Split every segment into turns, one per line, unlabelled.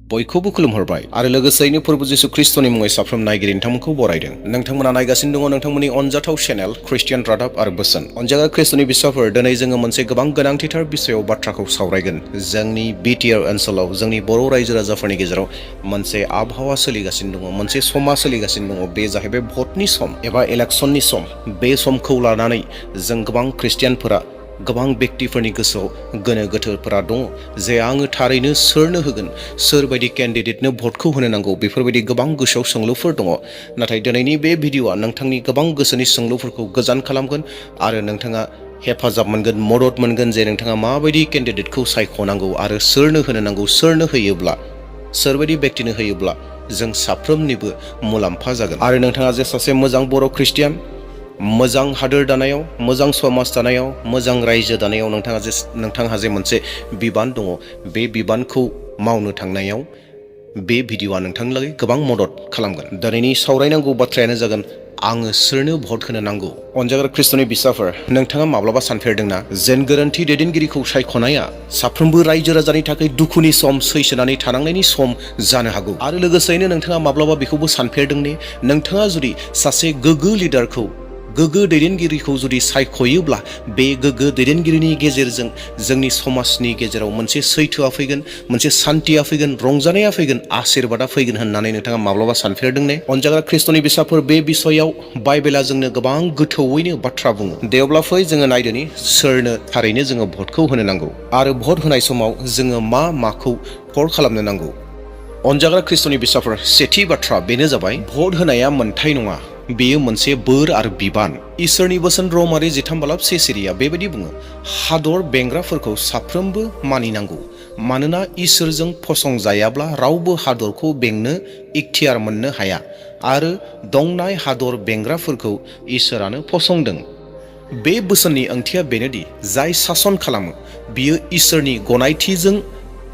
बयखौबो खुलुमहरबाय आरो लोगोसेयैनो प्रभु जिसु ख्रीष्टनि मुङै साफ्रोम नायगिरि नोंथांमोनखौ बरायदों। नोंथांमोना नायगासिनो दङ नोंथांमोननि अनजाथाव चेनेल ख्रिस्टियान रादाब आरो बोसोन। अनजाग्रा ख्रीष्टनि बिसाफोर, दिनै जोङो मोनसे गोबां गोनांथिथार बिषयाव बाथ्राखौ सावरायगोन। जोंनि बिटिआर ओनसोलाव जोंनि बर' रायजो राजाफोरनि गेजेराव मोनसे आबहावा सोलिगासिनो दङ, मोनसे समा सोलिगासिनो दङ। बे जाहैबाय भटनि सम एबा इलेक्सननि सम। बे समखौ लानानै जों गोबां ख्रिस्टियानफोरा, गोबां व्यक्तिफोरनि गोसोआव गोनो गोथोफोरा दङ जे आङो थारैनो सोरनो होगोन, सोरबायदि केन्डिडेटनो भटखौ होनो नांगौ, बेफोरबायदि गोबां गोसोआव सोंलुफोर दङ। नाथाय दिनैनि बे भिडिअ'आ नोंथांनि गोबां गोसोनि सोंलुफोरखौ गोजान खालामगोन आरो नोंथाङा हेफाजाब मोनगोन, मदद मोनगोन जे नोंथाङा माबायदि केन्डिडेटखौ सायख'नांगौ आरो सोरनो होनो नांगौ, सोरनो होयोब्ला, सोरबायदि व्यक्तिनो होयोब्ला जों साफ्रोमनिबो मुलाम्फा जागोन। आरो नोंथाङा जे सासे मोजां बर' ख्रिस्टियान, मोजां हादोर दानायाव, मोजां समाज दानायाव, मोजां रायजो दानायाव नोंथांहा जे मोनसे बिबान दङ, बे बिबानखौ मावनो थांनायाव बे भिडिअ'आ नोंथांनि लागै गोबां मदद खालामगोन। दिनैनि सावरायनांगौ बाथ्रायानो जागोन आङो सोरनो भट होनो नांगौ। अनजाग्रा ख्रीष्टनि बिसाफोर, नोंथाङा माब्लाबा सानफेरदोंना जेन गोरोन्थि दैदेनगिरिखौ सायख'नाया साफ्रोमबो रायजो राजानि थाखाय दुखुनि सम, सैसोनानै थानांनायनि सम जानो हागौ। आरो लोगोसेयैनो नोंथाङा माब्लाबा बेखौबो सानफेरदों ने, नोंथाङा जुदि सासे गोग्गो लिडारखौ, गोग्गो दैदेनगिरिखौ जुदि सायख'योब्ला बे गोग्गो दैदेनगिरिनि गेजेरजों जोंनि समाजनि गेजेराव मोनसे सैथोआ फैगोन, मोनसे सान्थिया फैगोन, रंजानाया फैगोन, आशीर्बादा फैगोन होननानै नोंथाङा माब्लाबा सानफेरदों ने? अनजाग्रा ख्रीष्टनि बिसाफोर, बे बिसयाव बाइबेला जोंनो गोबां गोथौवैनो बाथ्रा बुङो। दे अब्ला फै जोङो नायदोनि सोरनो थारैनो जोङो भटखौ होनो नांगौ आरो भट होनाय समाव जोङो माखौ फल खालामनो नांगौ। अनजाग्रा ख्रीष्टनि बिसाफोर, सेथि बाथ्रा बेनो जाबाय भट होनाया मोनथाय नङा, बेयो मोनसे बोर आरो बिबान। इसोरनि बोसोन रमारि 13:3 बेबायदि बुङो, हादर बेंग्राफोरखौ साफ्रोमबो मानिनांगौ, मानोना इसोरजों फसंजायाब्ला रावबो हादरखौ बेंनो इख्तियार मोननो हाया आरो दंनाय हादर बेंग्राफोरखौ इसोरानो फसंदों। बे बोसोननि ओंथिया बेनोदि जाय सासन खालामो बियो इसोरनि गनायथिजों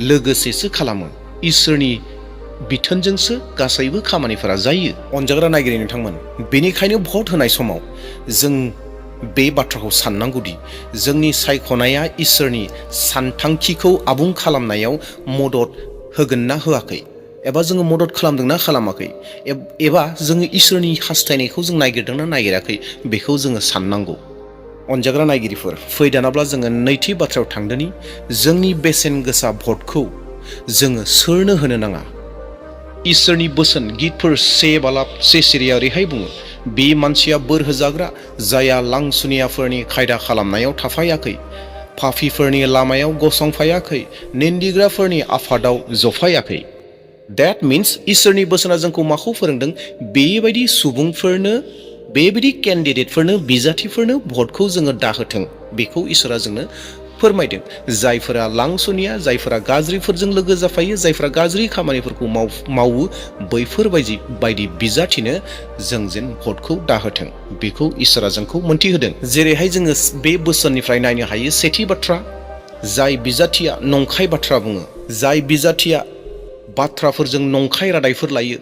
लोगोसेसो खालामो। इसोरनि बिथोनजोंसो गासैबो खामानिफोरा जायो। अनजाग्रा नायगिरि नोंथांमोन, बेनिखायनो भट होनाय समाव जों बे बाथ्राखौ साननांगौदि जोंनि सायख'नाया इसोरनि सानथांखिखौ आबुं खालामनायाव मदद होगोन ना होआखै, एबा जोङो मदद खालामदोंना खालामाखै, एबा जोङो इसोरनि हास्थायनायखौ जों नागिरदोंना नागिराखै, बेखौ जोङो साननांगौ। अनजाग्रा नायगिरिफोर, फै दानाब्ला जोङो नैथि बाथ्रायाव थांदोनि जोंनि बेसेन गोसा भटखौ जोङो सोरनो होनो नाङा। इसोरनि बोसोन गितफोर 7:3 ओरैहाय बुङो, बे मानसिया बोर होजाग्रा जाया लांसुनियाफोरनि खायदा खालामनायाव थाफायाखै, पाफिफोरनि लामायाव गसंफायाखै, निन्दिग्राफोरनि आफादाव जफायाखै। That means इसोरनि बोसोना जोंखौ माखौ फोरोंदों? बेबायदि सुबुंफोरनो, बेबायदि केन्डिडेटफोरनो, बिजाथिफोरनो भटखौ जोङो दाहोथों, बेखौ इसोरा जोंनो फोरमायदों। जायफोरा लांसुनिया, जायफोरा गाज्रिफोरजों लोगो जाफायो, जायफोरा गाज्रि खामानिफोरखौ मावो, बैफोरबायदि बिजाथिनो जों जेन भटखौ दाहोथों, बेखौ इसोरा जोंखौ मोन्थिहोदों। जेरैहाय जोङो बे बोसोननिफ्राय नायनो हायो, सेथि बाथ्रा, जाय बिजाथिया नंखाय बाथ्रा बुङो, जाय बिजाथिया बाथ्राफोरजों नंखाय रादायफोर लायो,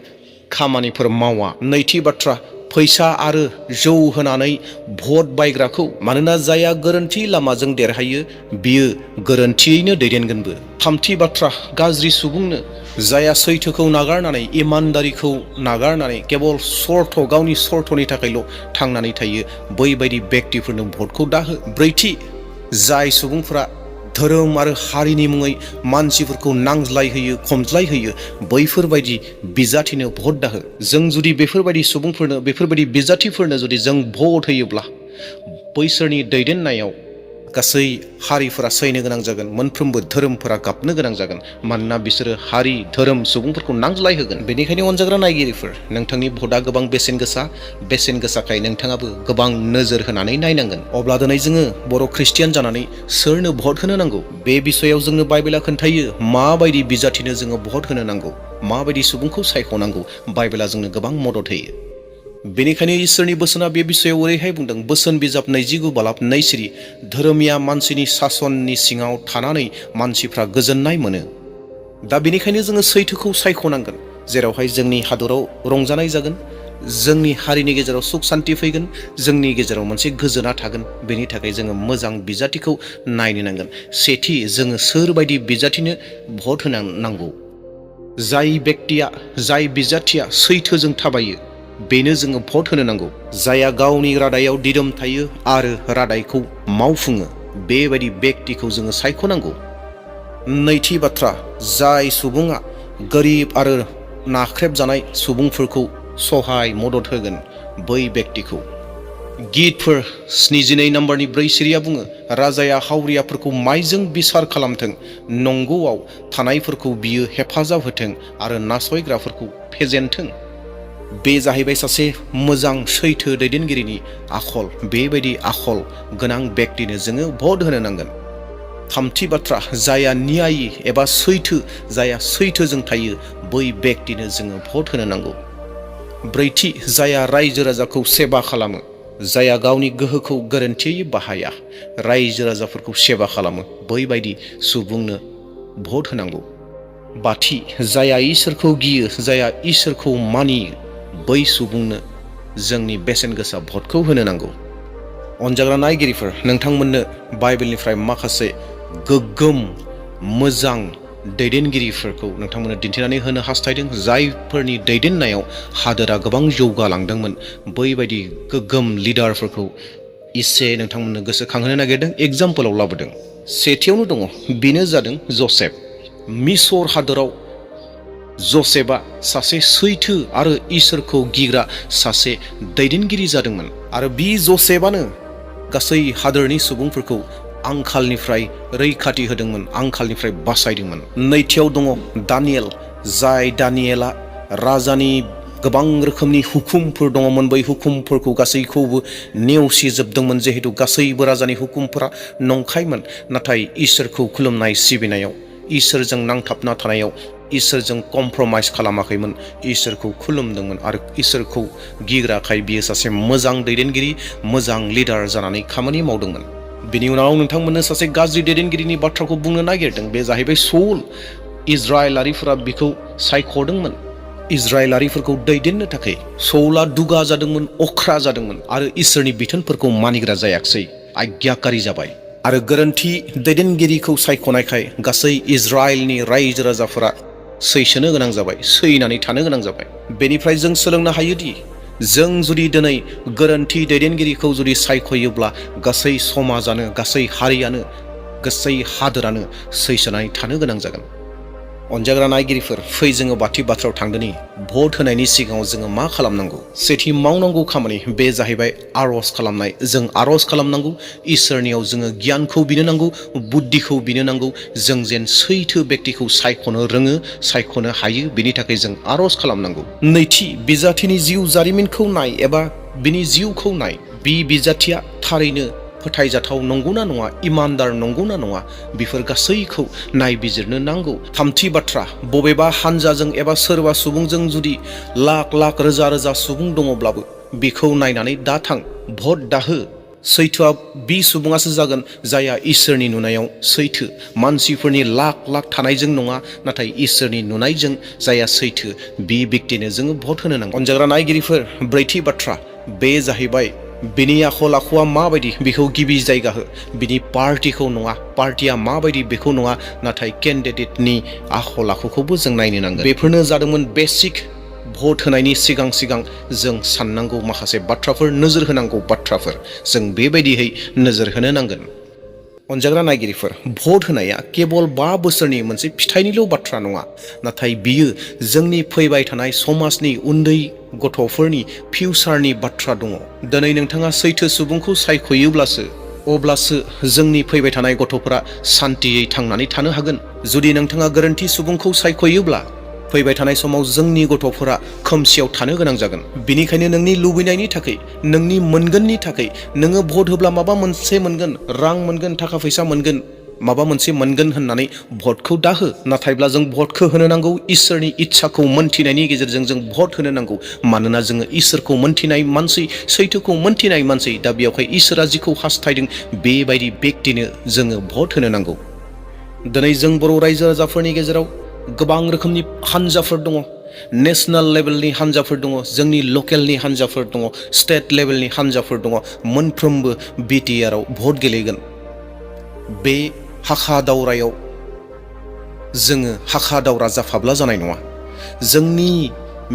खामानिफोर मावा। नैथि बाथ्रा, फैसा आरो जौ होनानै भट बायग्राखौ, मानोना जायहा गोरोन्थि लामाजों देरहायो बियो गोरोन्थियैनो दैदेनगोनबो। थामथि बाथ्रा, गाज्रि सुबुंनो, जायहा सैथोखौ नागारनानै, इमानदारिखौ नागारनानै केबल गावनि सर्तनि थाखायल' थांनानै थायो, बैबायदि व्यक्तिफोरनो भटखौ दाहो। ब्रैथि, जाय सुबुंफोरा धोरोम आरो हारिनि मुङै मानसिफोरखौ नांज्लायहोयो, खमज्लायहोयो, बैफोरबायदि बिजाथिनो भट दाहो। जों जुदि बेफोरबायदि सुबुंफोरनो, बेफोरबायदि बिजाथिफोरनो जुदि जों भट होयोब्ला बैसोरनि दैदेननायाव गासै हारिफोरा सैनो गोनां जागोन, मोनफ्रोमबो धोरोमफोरा गाबनो गोनां जागोन, मानोना बिसोरो हारि, धोरोम, सुबुंफोरखौ नांज्लायहोगोन। बेनिखायनो अनजाग्रा नायगिरिफोर, नोंथांनि भटआ गोबां बेसेन गोसाखाय नोंथाङाबो गोबां नोजोर होनानै नायनांगोन। अब्ला दिनै जोङो बर' ख्रिस्टियान जानानै सोरनो भट होनो नांगौ? बे बिसयाव जोंनो बाइबेला खोन्थायो माबायदि बिजाथिनो जोङो भट होनो नांगौ, माबायदि सुबुंखौ सायख'नांगौ, बाइबेला जोंनो गोबां मदद होयो। बेनिखायनो इसोरनि बोसोना बे बिसयाव ओरैहाय बुंदों, बोसोन बिजाब 29:2 धोरोमिया मानसिनि सासननि सिङाव थानानै मानसिफ्रा गोजोननाय मोनो। दा बेनिखायनो जोङो सैथोखौ सायख'नांगोन, जेरावहाय जोंनि हादराव रंजानाय जागोन, जोंनि हारिनि गेजेराव सुख सान्ति फैगोन, जोंनि गेजेराव मोनसे गोजोना थागोन। बेनि थाखाय जोङो मोजां बिजाथिखौ नायनो नांगोन। सेथि, जोङो सोरबायदि बिजाथिनो भट होनांगौ? जाय बेक्तिया जाय बिजाथिया सैथोजों थाबायो बेनो जोङो भट होनो नांगौ। जायहा गावनि रादायाव दिदोम थायो आरो रादायखौ मावफुङो बेबायदि बेक्तिखौ जोङो सायख'नांगौ। नैथि बाथ्रा, जाय सुबुङा गोरिब आरो नाख्रेबजानाय सुबुंफोरखौ सहाय मदद होगोन बै बेक्तिखौ। गितफोर 72 नम्बरनि 4 सिरिया बुङो, राजाया हावरियाफोरखौ माइजों बिसार खालामथों, नंगौआव थानायफोरखौ बियो हेफाजाब होथों आरो नासयग्राफोरखौ फेजेनथों। बे जाहैबाय सासे मोजां सैथो दैदेनगिरिनि आखल। बेबायदि आखल गोनां बेक्तिनो जोङो भट होनो नांगोन। थामथि बाथ्रा, जायहा न्यायी एबा सैथो, जायहा सैथोजों थायो बै बेक्तिनो जोङो भट होनो नांगौ। ब्रैथि, जायहा रायजो राजाखौ सेबा खालामो, जायहा गावनि गोहोखौ गोरोन्थियै बाहाया, रायजो राजाफोरखौ सेबा खालामो बैबायदि सुबुंनो भट होनांगौ। बाथि, जायहा इसोरखौ गियो, जायहा इसोरखौ मानियो बै सुबुंनो जोंनि बेसेन गोसा भटखौ होनो नांगौ। अनजाग्रा नायगिरिफोर, नोंथांमोननो बाइबेलनिफ्राय माखासे गोग्गोम मोजां दैदेनगिरिफोरखौ नोंथांमोननो दिन्थिनानै होनो हास्थायदों, जायफोरनि दैदेननायाव हादोरा गोबां जौगालांदोंमोन। बैबायदि गोग्गोम लिडारफोरखौ एसे नोंथांमोननो गोसोखांहोनो नागिरदों, एग्जाम्पलाव लाबोदों। सेथियावनो दङ, बेनो जादों जसेफ। मिसर हादोराव जसेफआ सासे सैथो आरो इसोरखौ गिग्रा सासे दैदेनगिरि जादोंमोन आरो बि जसेफआनो गासै हादोरनि सुबुंफोरखौ आंखालनिफ्राय रैखाथि होदोंमोन, आंखालनिफ्राय बासायदोंमोन। नैथियाव दङ दानियेल, जाय दानियेला राजानि गोबां रोखोमनि हुकुमफोर दङमोन, बै हुकुमफोरखौ गासैखौबो नेवसिजोबदोंमोन। जिहेतु गासैबो राजानि हुकुमफोरा नंखायमोन, नाथाय इसोरखौ खुलुमनाय सिबिनायाव, इसोरजों नांथाबना थानायाव इसोरजों कमप्रमाइज खालामाखैमोन, इसोरखौ खुलुमदोंमोन आरो इसोरखौ गिग्राखाय बियो सासे मोजां दैदेनगिरि, मोजां लिडार जानानै खामानि मावदोंमोन। बिनि उनाव नोंथांमोननो सासे गाज्रि दैदेनगिरिनि बाथ्राखौ बुंनो नागिरदों, बे जाहैबाय सौल। इजराइलारिफोरा बिखौ सायख'दोंमोन इजराइलारिफोरखौ दैदेननो थाखाय। सौला दुगा जादोंमोन, अख्रा जादोंमोन आरो इसोरनि बिथोनफोरखौ मानिग्रा जायाखिसै, आज्ञाकारी जाबाय आरो गोरोन्थि दैदेनगिरिखौ सायख'नायखाय गासै इजराइलनि रायजो राजाफोरा सैसोनो गोनां जाबाय, सैनानै थानो गोनां जाबाय। बेनिफ्राय जों सोलोंनो हायोदि जों जुदि दिनै गोरोन्थि दैदेनगिरिखौ जुदि सायख'योब्ला गासै समाजानो, गासै हारियानो, गासै हादोरानो सैसोनानै थानो गोनां जागोन। अनजाग्रा नायगिरिफोर, फै जोङो बाथि बाथ्रायाव थांदोनि भट होनायनि सिगाङाव जोङो मा खालामनांगौ। सेथि मावनांगौ खामानि बे जाहैबाय आर'ज खालामनाय। जों आर'ज खालामनांगौ, इसोरनियाव जोङो गियानखौ बिनो नांगौ, बुद्धिखौ बिनो नांगौ, जों जेन सैथो बेक्तिखौ सायख'नो रोङो, सायख'नो हायो, बिनि थाखाय जों आर'ज खालामनांगौ। नैथि, बिजाथिनि जिउ जारिमिनखौ नाय एबा बिनि जिउखौ नाय, बि बिजाथिया थारैनो फोथायजाथाव नंगौना नङा, इमानदार नंगौना नङा, बेफोर गासैखौ नायबिजिरनो नांगौ। थामथि बाथ्रा, बबेबा हानजाजों एबा सोरबा सुबुंजों जुदि लाख लाख रोजा रोजा सुबुं दङब्लाबो बेखौ नायनानै दा थां, भट दाहो। सैथोआ बि सुबुङासो जागोन जायहा इसोरनि नुनायाव सैथो, मानसिफोरनि लाख लाख थानायजों नङा, नाथाय इसोरनि नुनायजों जायहा सैथो, बि बेक्तिनो जोङो भट होनो नांगौ। अनजाग्रा नायगिरिफोर, ब्रैथि बाथ्रा बे जाहैबाय बिनि आखल आखुआ माबायदि बेखौ गिबि जायगा हो। बिनि पार्टिखौ नङा, पार्टिया माबायदि बेखौ नङा, नाथाय केन्डिडेटनि आखल आखुखौबो जों नायनो नांगोन। बेफोरनो जादोंमोन बेसिक भट होनायनि सिगां सिगां जों साननांगौ माखासे बाथ्राफोर, नोजोर होनांगौ बाथ्राफोर, जों बेबायदियै नोजोर होनो नांगोन। अनजाग्रा नायगिरिफोर, भट होनाया केबल 5 बोसोरनि मोनसे फिथाइनिल' बाथ्रा नङा, नाथाय बियो जोंनि फैबाय थानाय समाजनि उन्दै गथ'फोरनि फिउचारनि बाथ्रा दङ। दिनै नोंथाङा सैथो सुबुंखौ सायख'योब्लासो अब्लासो जोंनि फैबाय थानाय गथ'फोरा सान्तियै थांनानै थानो हागोन। जुदि नोंथाङा गोरोन्थि सुबुंखौ सायख'योब्ला फैबाय थानाय समाव जोंनि गथ'फोरा खोमसियाव थानो गोनां जागोन। बिनिखायनो नोंनि लुबैनायनि थाखाय, नोंनि मोनगोननि थाखाय, नोङो भट होब्ला माबा मोनसे मोनगोन, रां मोनगोन, थाखा फैसा मोनगोन, माबा मोनसे मोनगोन होननानै भटखौ दाहो। नाथायब्ला जों भटखौ होनो नांगौ इसोरनि इच्छाखौ मोनथिनायनि गेजेरजों जों भट होनो नांगौ। मानोना जोङो इसोरखौ मोनथिनाय मानसि, सैथोखौ मोनथिनाय मानसि, दा बेयावहाय इसोरा जिखौ हास्थायदों बेबायदि बेक्तिनो जोङो भट होनो नांगौ। दिनै जों बर' रायजो राजाफोरनि गेजेराव गोबां रोखोमनि हानजाफोर दङ। नेशनेल लेभेलनि हानजाफोर दङ, जोंनि लकेलनि हानजाफोर दङ, स्टेट लेभेलनि हानजाफोर दङ। मोनफ्रोमबो बिटिआरआव भट गेलेगोन। बे हाखा दावरायाव जोङो हाखा दावरा जाफाब्ला जानाय नङा। जोंनि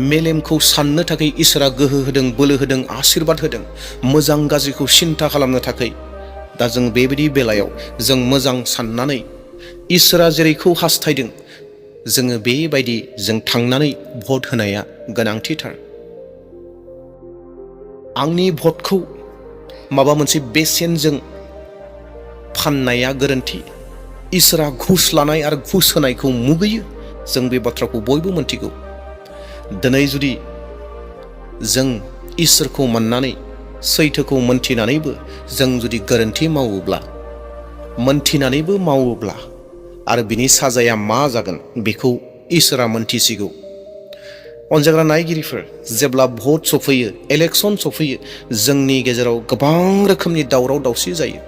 मेलेमखौ साननो थाखाय इसोरा गोहो होदों, बोलो होदों, आशीर्बाद होदों, मोजां गाज्रिखौ सिन्था खालामनो थाखाय। दा जों बेबायदि बेलायाव जों मोजां साननानै इसोरा जेरैखौ हास्थायदों जोङो बेबायदि जों थांनानै भट होनाया गोनांथिथार। आंनि भटखौ माबा मोनसे बेसेनजों फाननाया गोरोन्थि। इसोरा घुस लानाय आरो घुस होनायखौ मुगैयो। जों बे बाथ्राखौ बयबो मोनथिगौ। दिनै जुदि जों इसोरखौ मोननानै सैथोखौ मोनथिनानैबो जों जुदि गोरोन्थि मावोब्ला, मोनथिनानैबो मावोब्ला आरो बिनि साजाया मा जागोन बेखौ इसोरा मोनथिसिगौ। अनजाग्रा नायगिरिफोर, जेब्ला भट सफैयो, इलेक्सन सफैयो, जोंनि गेजेराव गोबां रोखोमनि दावराव दावसि जायो।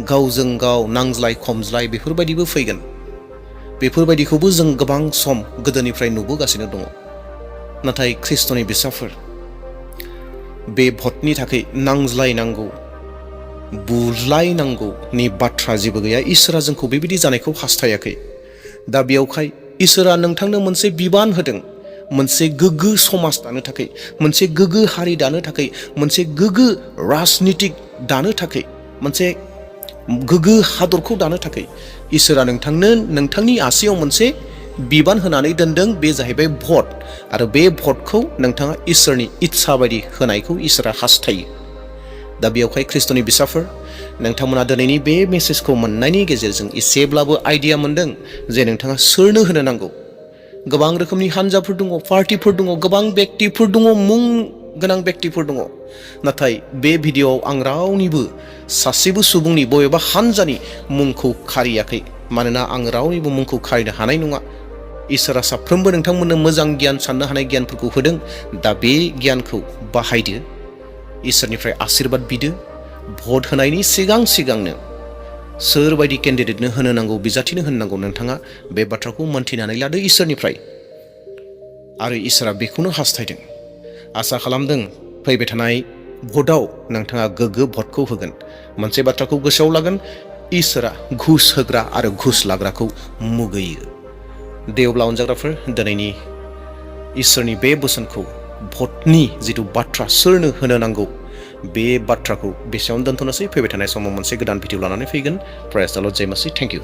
गावजों गाव नांज्लाय खमज्लाय बेफोरबायदिबो फैगोन। बेफोरबायदिखौबो जों गोबां सम गोदोनिफ्राय नुबोगासिनो दङ। नाथाय ख्रिस्ट'नि बिसाफोर, बे भटनि थाखाय नांज्लायनांगौ, बुज्लायनांगौनि बाथ्रा जेबो गैया। इसोरा जोंखौ बेबायदि जानायखौ हास्थायाखै। दा बेयावहाय इसोरा नोंथांनो मोनसे बिबान होदों, मोनसे गोग्गो समाज दानो थाखाय, मोनसे गोग्गो हारि दानो थाखाय, मोनसे गोग्गो राजनितिक दानो थाखाय, मोनसे गोग्गो हादरखौ दानो थाखाय इसोरा नोंथांनो नोंथांनि आसियाव मोनसे बिबान होनानै दोनदों। बे जाहैबाय भट। आरो बे भटखौ नोंथाङा इसोरनि इच्छा बायदि होनायखौ इसोरा हास्थायो। दा बेयावहाय ख्रिस्ट'नि बिसाफोर, नोंथांमोना दिनैनि बे मेसेजखौ मोननायनि गेजेरजों एसेब्लाबो आइडिया मोनदों जे नोंथाङा सोरनो होनो नांगौ। गोबां रोखोमनि हान्जाफोर दङ, पार्टिफोर दङ, गोबां व्यक्तिफोर दङ, मुं गोनां व्यक्तिफोर दङ। नाथाय बे भिडिअ'आव आं रावनिबो सासेबो सुबुंनि बबेबा हान्जानि मुंखौ खारियाखै, मानोना आं रावनिबो मुंखौ खारिनो हानाय नङा। इसोरा साफ्रोमबो नोंथांमोननो मोजां गियान, साननो हानाय गियानफोरखौ होदों। दा बे गियानखौ बाहायदो, इसोरनिफ्राय आशीर्बाद बिदो। भट होनायनि सिगांनो सोरबायदि केन्डिडेटनो होनो नांगौ, बिजाथिनो होनो नांगौ, नोंथाङा बे बाथ्राखौ मोनथिनानै लादो इसोरनिफ्राय। आरो इसोरा बेखौनो हास्थायदों। आसा खालामदों फैबाय थानाय भटआव नोंथाङा गोग्गो भटखौ होगोन। मोनसे बाथ्राखौ गोसोआव लागोन, इसोरा घुस होग्रा आरो घुस लाग्राखौ मुगैयो। दे अब्ला अनजाग्राफोर, दिनैनि इसोरनि बे बोसोनखौ, भटनि जिथु बाथ्रा, सोरनो होनो नांगौ, बे बाथ्राखौ बेसेयावनो दोनथ'नोसै। फैबाय थानाय समाव मोनसे गोदान भिडिअ लानानै फैगोन। प्रेज द लर्ड, जय मसीह। Thank U.